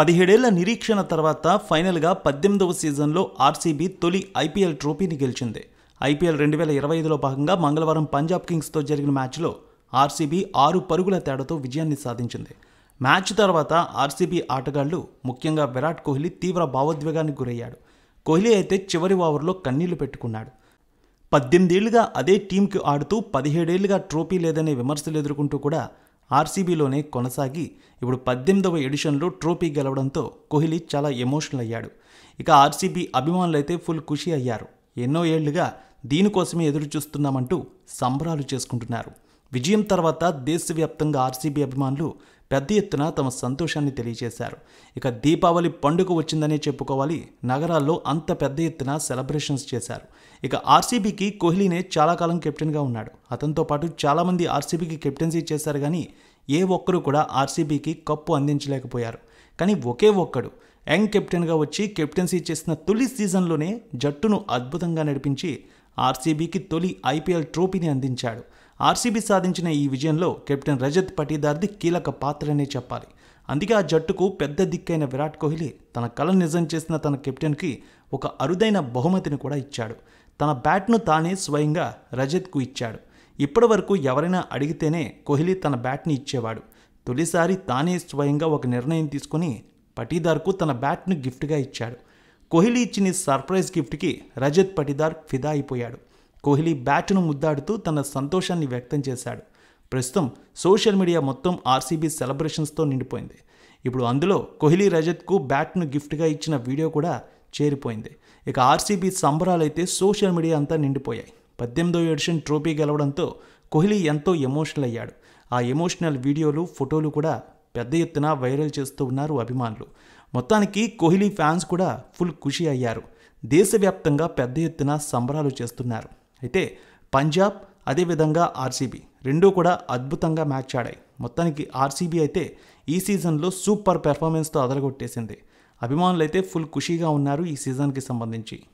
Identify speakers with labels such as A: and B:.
A: 17 ఏళ్ల నిరీక్షణ తర్వాత ఫైనల్గా 18వ సీజన్లో ఆర్సీబీ తొలి ఐపీఎల్ ట్రోఫీని గెలిచింది. ఐపీఎల్ 2025లో భాగంగా మంగళవారం పంజాబ్ కింగ్స్తో జరిగిన మ్యాచ్లో ఆర్సీబీ 6 పరుగుల తేడాతో విజయాన్ని సాధించింది. మ్యాచ్ తర్వాత ఆర్సీబీ ఆటగాళ్లు, ముఖ్యంగా విరాట్ కోహ్లీ తీవ్ర భావోద్వేగానికి గురయ్యాడు. కోహ్లీ అయితే చివరి ఓవర్లో కన్నీళ్లు పెట్టుకున్నాడు. 18 ఏళ్లుగా అదే టీంకి ఆడుతూ 17 ఏళ్లుగా ట్రోఫీ లేదనే విమర్శలు ఎదుర్కొంటూ కూడా ఆర్సీబీలోనే కొనసాగి ఇప్పుడు 18వ ఎడిషన్లో ట్రోఫీ గెలవడంతో కోహ్లీ చాలా ఎమోషనల్ అయ్యాడు. ఇక ఆర్సీబీ అభిమానులైతే ఫుల్ ఖుషి అయ్యారు. ఎన్నో ఏళ్లుగా దీనికోసమే ఎదురు చూస్తున్నామంటూ సంబరాలు చేసుకుంటున్నారు. విజయం తర్వాత దేశవ్యాప్తంగా ఆర్సీబీ అభిమానులు పెద్ద ఎత్తున తమ సంతోషాన్ని తెలియజేశారు. ఇక దీపావళి పండుగ వచ్చిందనే చెప్పుకోవాలి. నగరాల్లో అంత పెద్ద ఎత్తున సెలబ్రేషన్స్ చేశారు. ఇక ఆర్సీబీకి కోహ్లీనే చాలా కాలం కెప్టెన్గా ఉన్నాడు. అతనితో పాటు చాలామంది ఆర్సీబీకి కెప్టెన్సీ చేశారు, కానీ ఏ ఒక్కరు కూడా ఆర్సీబీకి కప్పు అందించలేకపోయారు. కానీ ఒకే ఒక్కడు యంగ్ కెప్టెన్గా వచ్చి కెప్టెన్సీ చేసిన తొలి సీజన్లోనే జట్టును అద్భుతంగా నడిపించి ఆర్సీబీకి తొలి ఐపీఎల్ ట్రోఫీని అందించాడు. ఆర్సీబీ సాధించిన ఈ విజయంలో కెప్టెన్ రజత్ పటీదార్ది కీలక పాత్రనే చెప్పాలి. అందుకే ఆ జట్టుకు పెద్ద దిక్కైన విరాట్ కోహ్లీ తన కలను నిజం చేసిన తన కెప్టెన్కి ఒక అరుదైన బహుమతిని కూడా ఇచ్చాడు. తన బ్యాట్ను తానే స్వయంగా రజత్కు ఇచ్చాడు. ఇప్పటి వరకు ఎవరైనా అడిగితేనే కోహ్లీ తన బ్యాట్ని ఇచ్చేవాడు. తొలిసారి తానే స్వయంగా ఒక నిర్ణయం తీసుకుని పటీదార్కు తన బ్యాట్ను గిఫ్ట్గా ఇచ్చాడు. కోహ్లీ ఇచ్చిన సర్ప్రైజ్ గిఫ్ట్కి రజత్ పటీదార్ ఫిదా అయిపోయాడు. కోహ్లీ బ్యాట్ను ముద్దాడుతూ తన సంతోషాన్ని వ్యక్తం చేశాడు. ప్రస్తుతం సోషల్ మీడియా మొత్తం ఆర్సీబీ సెలబ్రేషన్స్తో నిండిపోయింది. ఇప్పుడు అందులో కోహ్లీ రజత్కు బ్యాట్ను గిఫ్ట్గా ఇచ్చిన వీడియో కూడా చేరిపోయింది. ఇక ఆర్సీబీ సంబరాలైతే సోషల్ మీడియా అంతా నిండిపోయాయి. 18వ ఎడిషన్ ట్రోఫీ గెలవడంతో కోహ్లీ ఎంతో ఎమోషనల్ అయ్యాడు. ఆ ఎమోషనల్ వీడియోలు, ఫోటోలు కూడా పెద్ద ఎత్తున వైరల్ చేస్తూ ఉన్నారు అభిమానులు. మొత్తానికి కోహ్లీ ఫ్యాన్స్ కూడా ఫుల్ ఖుషి అయ్యారు. దేశవ్యాప్తంగా పెద్ద ఎత్తున సంబరాలు చేస్తున్నారు. అయితే పంజాబ్, అదేవిధంగా ఆర్సీబీ రెండూ కూడా అద్భుతంగా మ్యాచ్ ఆడాయి. మొత్తానికి ఆర్సీబీ అయితే ఈ సీజన్లో సూపర్ పెర్ఫార్మెన్స్తో అదరగొట్టేసింది. అభిమానులు అయితే ఫుల్ ఖుషీగా ఉన్నారు ఈ సీజన్కి సంబంధించి.